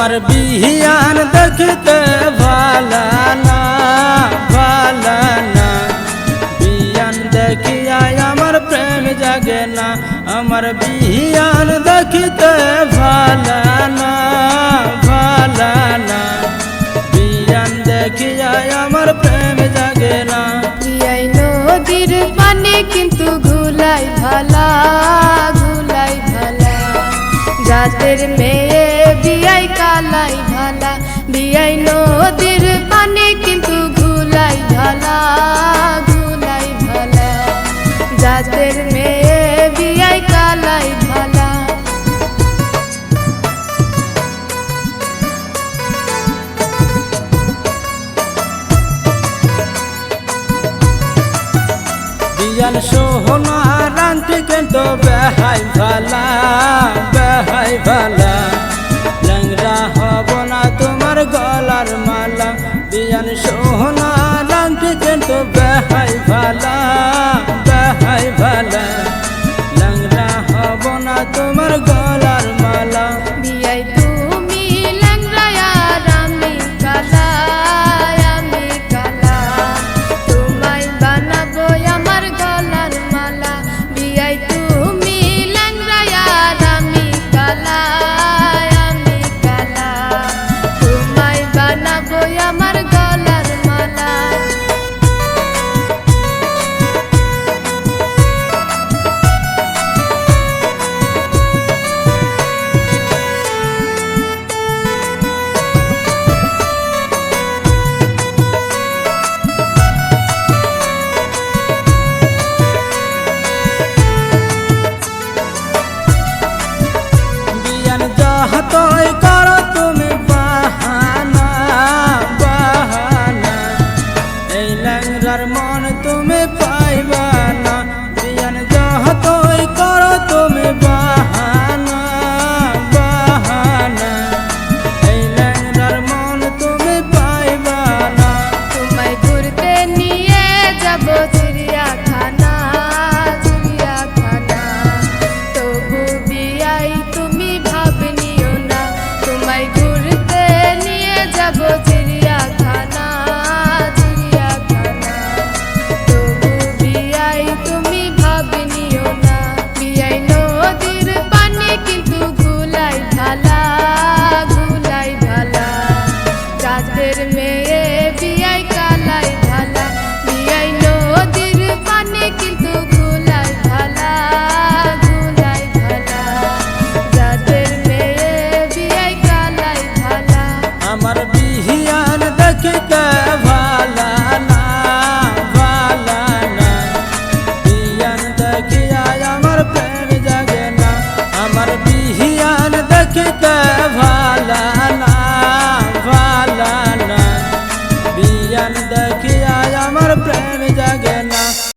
আমার বিহিয়ান দেখতে ভালা না ভালা না, বিয়ান দেখিয়া আমার প্রেম জাগে না। আমার বিহিয়ান দেখতে ভালা না ভালা না, বিয়ান দেখিয়া আমার প্রেম জাগে না। বিয়াই নদীর পানি কিন্তু ঘুলাই ভালা ঘুলাই ভালা, জাতের মেয়ে বিয়াই কালাই ভালা। বিয়াই নদীর পানি কিন্তু ঘুলাই ভালা ঘুলাই ভালা, জাতের মেয়ে বিয়াই কালাই ভালা। বিয়ান সোহনা রান্তি কিন্তু বেহাই ভালা বেহাই ভালা, ল্যাংরা হব না তোমার গলার মালা। বিয়ান সোহনা রান্তি কিন্তু বেহাই ভালা বেহাই ভালা, ল্যাংরা হব না তোমার গলার মালা। বিয়াই তুমি ল্যাংড়া আর আমি কালা আমি কালা, তোমায় বানাবো আমার গলার মালা। বিয়াই তুমি ল্যাংড়া আর আমি কালা আমি কালা, তোমায় বানাবো আমার গলার মালা। যাহতই করো তুমি বাহানা বাহানা, এই ল্যাংরার